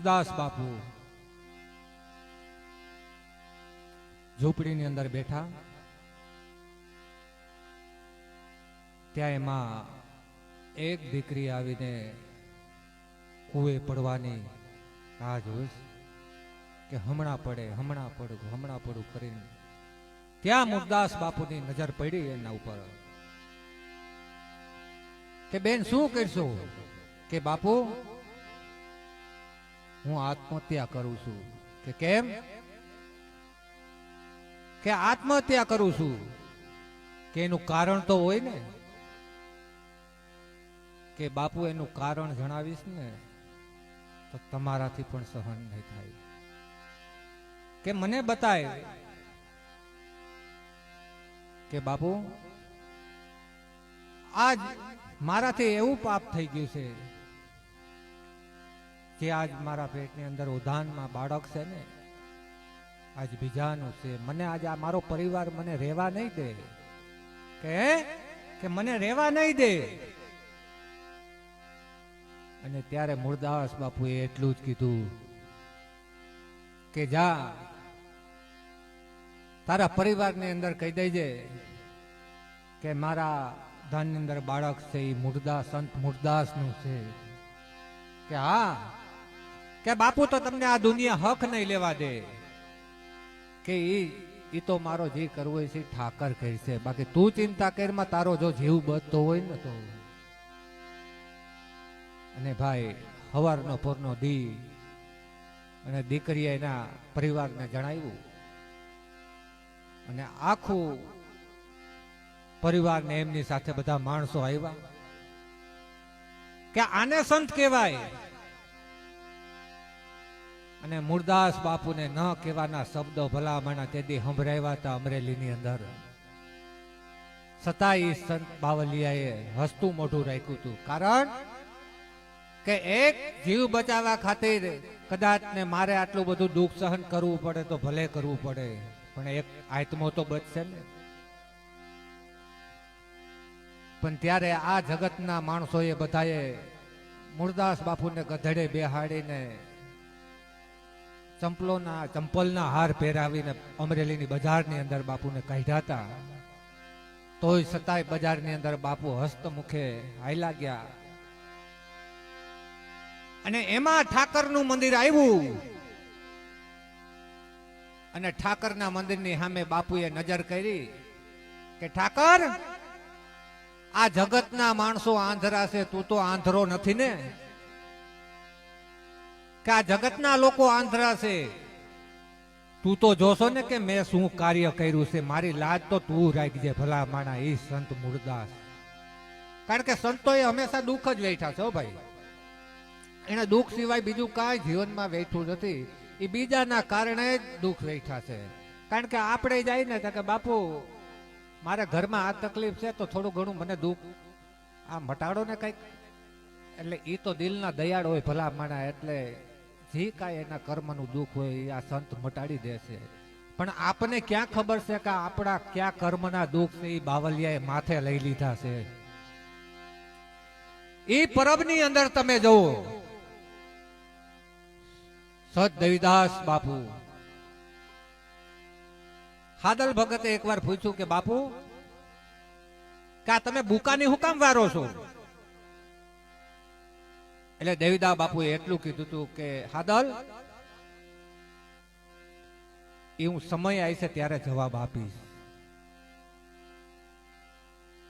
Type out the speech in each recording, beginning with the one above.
મૂળદાસ બાપુ ઝૂંપડીની અંદર બેઠા, ત્યાં એમાં એક દીકરી આવીને કુએ પડવાની રાહ જોઈ કે હમણાં પડે હમણાં પડું કરીને ત્યાં મૂળદાસ બાપુની નજર પડી એના ઉપર કે બેન શું કરશો? કે બાપુ હું આત્મહત્યા કરું છું. કે કેમ? કે આત્મહત્યા કરું છું. કે એનું કારણ તો હોય ને. કે બાપુ એનું કારણ જણાવીશ ને તો તમારાથી પણ સહન નહીં થાય. કે મને બતાય કે બાપુ આજ મારાથી એવું પાપ થઈ ગયું છે કે આજ મારા પેટની અંદર ઉધાનમાં બાળક છે ને, આજ બીજાનું છે. મને આજ આ મારો પરિવાર મને રહેવા નહીં દે. કે મને રહેવા નહીં દે. અને ત્યારે મૂળદાસ બાપુએ એટલું જ કીધું કે જા તારા પરિવારની અંદર કહી દેજે કે મારા ધનની અંદર બાળક છે એ મૂળદાસ સંત મૂળદાસ નું છે. કે હા, કે બાપુ તો તમને આ દુનિયા હક નહીં લેવા દે. કે ઈ તો મારો જે કરવો છે ઠાકર કહે છે, બાકી તું ચિંતા કરમાં તારો જો જીવ બચતો હોય ને તો. અને ભાઈ હવારનો પોરનો દી અને દીકરીએ એના પરિવારને જણાવ્યું અને આખું પરિવારને એમની સાથે બધા માણસો આવ્યા કે આને સંત કહેવાય. અને મૂળદાસ બાપુને ન કહેવાના શબ્દો ભલામણા તેથી સંભળાવ્યા હતા અમરેલીની અંદર. છતાંય સંત બાવલિયાએ હસતું મોઢું રાખ્યું હતું. કારણ કે એક જીવ બચાવવા ખાतिर કદાચ ને મારે આટલું બધું દુઃખ સહન કરવું પડે તો ભલે કરવું પડે, પણ એક આત્મો તો બચશે ને. પણ ત્યારે આ જગતના માણસોએ બધાએ મૂળદાસ બાપુને ગધેડે બેહાડીને ચંપલના હાર પહેરાવીને અમરેલીની બજારની અંદર બાપુને કાઢ્યા હતા. તોય છતાંય બજારની અંદર બાપુ હસ્તમુખે હાલ્યા ગયા. અને એમાં ઠાકરનું મંદિર આવ્યું અને ઠાકરના મંદિરની સામે બાપુએ નજર કરી કે ઠાકર, આ જગતના માણસો આંધળા છે, તું તો આંધળો નથી ને. કે આ જગતના લોકો આંધળા છે, તું તો જોશો ને કે મેં શું કાર્ય કર્યું છે. મારી લાજ તો તું રાખજે ભલા માણા એ સંત મૂળદાસ. કારણ કે સંતોએ હંમેશા દુઃખ જ વેઠા છે ભાઈ. એને દુઃખ સિવાય બીજું કાંઈ જીવનમાં વેઠું નથી. એ બીજાના કારણે જ દુઃખ વેઠા છે. કારણ કે આપણે જાય ને કે બાપુ મારા ઘરમાં આ તકલીફ છે તો થોડું ઘણું મને દુઃખ આ મટાડો ને કંઈક. એટલે એ તો દિલના દયાળ હોય ભલા માણા. એટલે જે કાંઈ એના કર્મનું દુઃખ હોય એ આ સંત મટાડી દેશે. પણ આપને ક્યાં ખબર છે કે આપણા ક્યાં કર્મના દુઃખ છે એ બાવલિયાએ માથે લઈ લીધા છે. એ પરબની અંદર તમે જુઓ, સત દેવીદાસ બાપુ હાદલ ભગતે એકવાર પૂછ્યું કે બાપુ કે આ તમે બુકાની હું કામ વારો છો? એટલે દેવીદા બાપુએ એટલું કીધું હતું કે હાદલ એ હું સમય આવશે ત્યારે જવાબ આપીશ.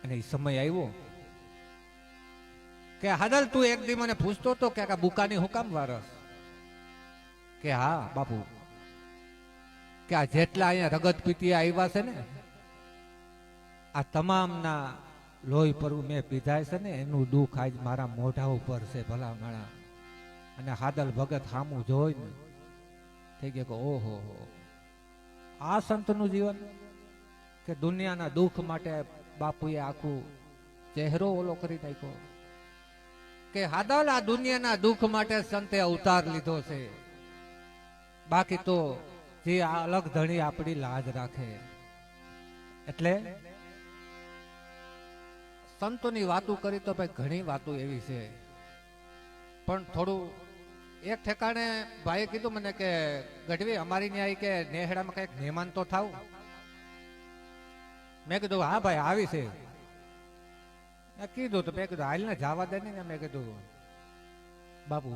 અને એ સમય આવ્યો કે હાદલ તું એક દી મને પૂછતો હતો કે આ બુકાની હું કામ વારસ? કે હા બાપુ, કે આ જેટલા અહીંયા રગત પીતી આવ્યા છે ને આ તમામના લોહી પર મેં પીધાય છે ને એનું દુઃખ આજ મારા મોઢા ઉપર છે ભલા માણા. અને હાદલ ભગત સામું જોઈ ને થઈ ગયો કે ઓહો, આ સંતનું જીવન. કે દુનિયાના દુઃખ માટે બાપુએ આખું ચહેરો ઓલો કરી નાખ્યો. કે હાદલ આ દુનિયાના દુઃખ માટે સંતે અવતાર લીધો છે, બાકી તો જે અલગ ધણી આપણી લાજ રાખે. એટલે સંતોની વાતો કરી તો ભાઈ ઘણી વાતો એવી છે, પણ થોડું એક ઠેકાણે ભાઈએ કીધું મને કે ગઢવી અમારી ન્યાય કે નેહડામાં કઈક મહેમાન તો થાવ. મેં કીધું હા ભાઈ આવી છે. કીધું તો મેં કીધું હાલ ને જવા દે ને. મેં કીધું બાપુ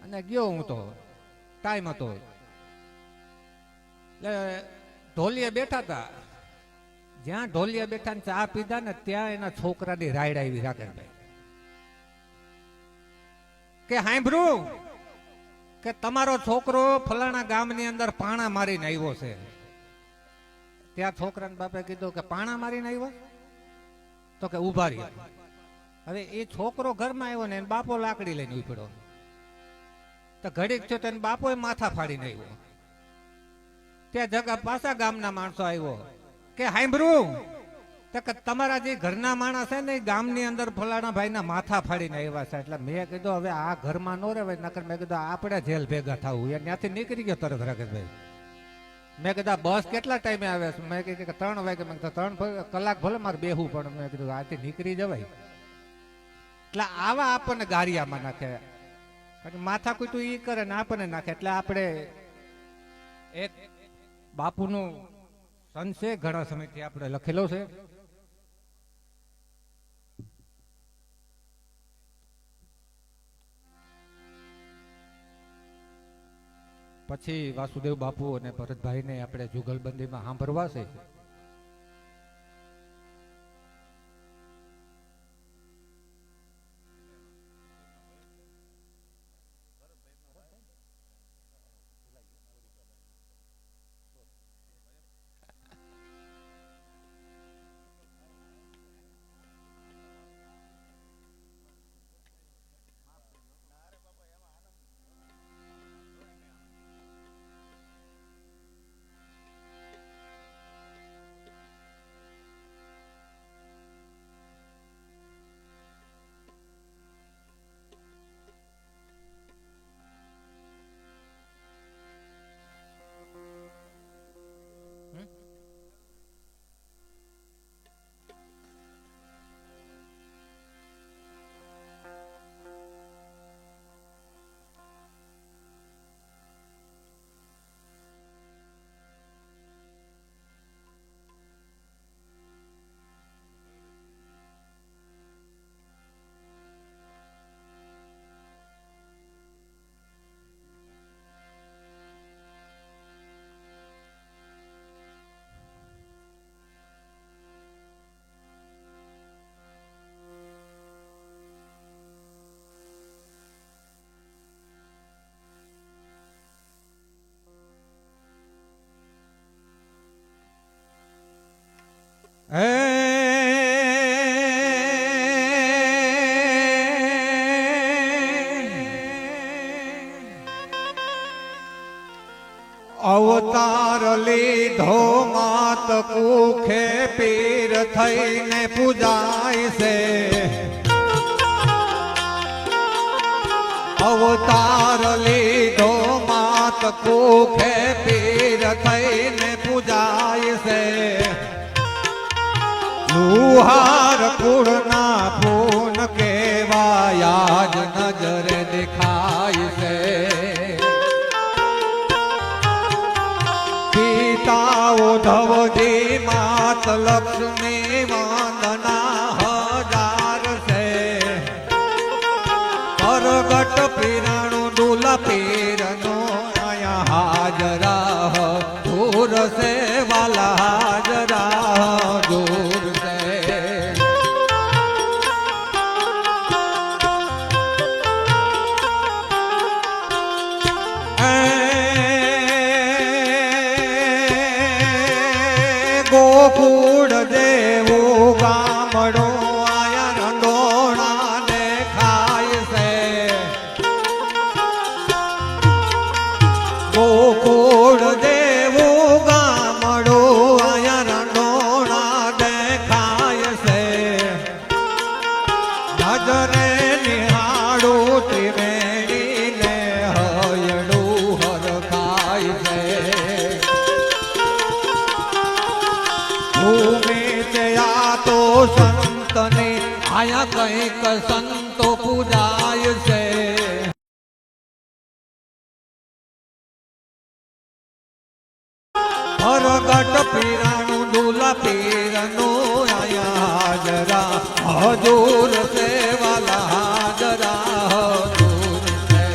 અને ગયો હું તો ટાઈમ હતો એટલે ઢોલીએ બેઠા હતા. જ્યાં ઢોલીએ બેઠા ને ચા પીધા ને ત્યાં એના છોકરાની રાઈડ આવી રાકેશભાઈ કે સાંભળ્યું કે તમારો છોકરો ફલાણા ગામની અંદર પાણા મારીને આવ્યો છે. ત્યાં છોકરાના બાપે કીધું કે પાણા મારીને આવ્યો તો કે ઉભા રહ્યા. હવે એ છોકરો ઘરમાં આવ્યો ને બાપો લાકડી લઈને ઉપડ્યો તો ઘડીક થયો તેને બાપોએ માથા ફાડીને આવ્યો. ત્યાં જગા પાછા ગામના માણસો આવ્યો કે સાંભળ્યું તો કે તમારા જે ઘરના માણસ છે ને એ ગામની અંદર ફલાણા ભાઈના માથા ફાડીને આવ્યા છે. એટલે મેં કીધું હવે આ ઘરમાં ન રહેવાય નકર મેં કીધું આપણે જેલ ભેગા થવું. ત્યાંથી નીકળી ગયો તરત રાકેશભાઈ. મેં કીધું બસ કેટલા ટાઈમે આવે છે? મેં કીધું કે 3 વાગે. મેં કીધું 3 કલાક ભલે મારે બેહવું પણ મેં કીધું આથી નીકળી જવાય. એટલે આવા આપણને ગારિયામાં નાખે, માથા કૂટું ઈ કરે ને આપણને નાખે. એટલે આપણે એક બાપુનું સંત છે, ઘણા સમયથી આપણે લખેલો છે. પછી વાસુદેવ બાપુ અને ભરતભાઈને આપણે જુગલબંધીમાં સાંભળવા છે. અવતાર લીધો માત કુખે પીર થઈને પૂજાય છે. અવતાર લીધો માત કુખે પીર થઈને પૂજાય છે. લુહાર કુળના પૂન કેવાયા જ નજરે દેખાય છે. ઉદ્ધવજી માત લક્ષ્મી વંદના 1000 છે. પરગટ પીરાણું ડુલ પીરનો આયા હાજરા દૂર છે વાલા હાજરા દૂર છે. ગોકુળ દેવું ગામડું આયા રંડોળા દેખાય છે. ગોકુળ દેવું ગામડું આયા રંડોળા દેખાય છે. નજરે નિહાળું ત્રિવેણીને હયડું હરખાય છે. ભૂમિ આ તો સંતને આયા કંઈક સંતો પૂજાય છે. હરગટ પીરાણું દુલા પીરનું આયા હાજરા હજૂર સેવાલા હાજરા હજૂર છે.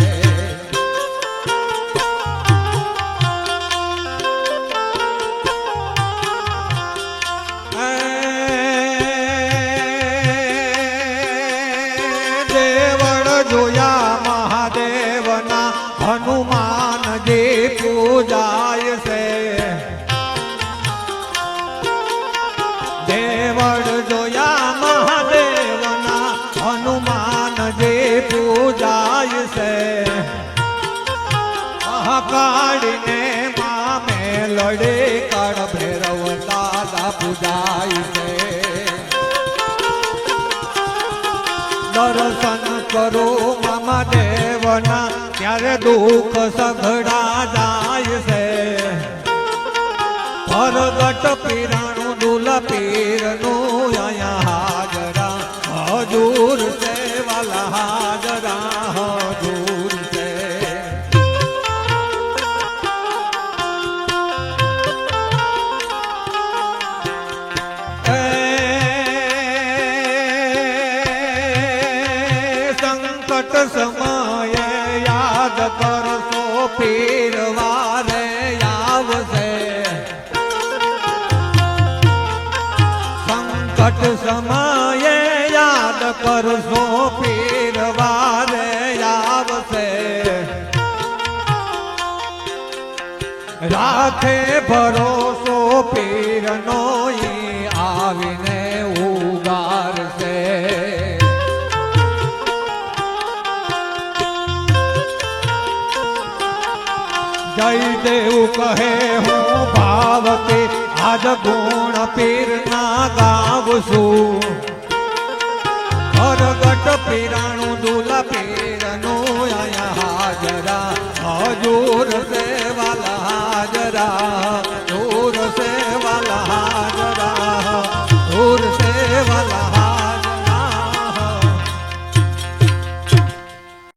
દેવળ જોયા મહાદેવના હનુમાનજી પૂજાય છે. દેવળ જોયા મહાદેવના હનુમાનજી પૂજાય છે. મહાકાળીને મામે લડે કાળ ભૈરવ દાદા પૂજાય છે. દર્શન કરો મામા દેવના ત્યારે દુઃખ સઘળા જાય છે. હરગટ પીરાણું દુલ પીરનું આયા હાજરા હજૂર સેવાલા હાજરા હજૂર છે. સંકટ સમયે યાદ કરશો પીર વારે આવશે. સંકટ સમયે યાદ કરશો પીર વારે આવશે. રાખે ભરોસો પીરનો ઈ આવીને ઉગારશે. જયદેવ કહે હું ભાવતે આજ ગુણ પીર ના ગાવશું. હરગટ પીરાણું દુલા પીરનું આયા હાજરા હજૂર સેવાલા હાજરા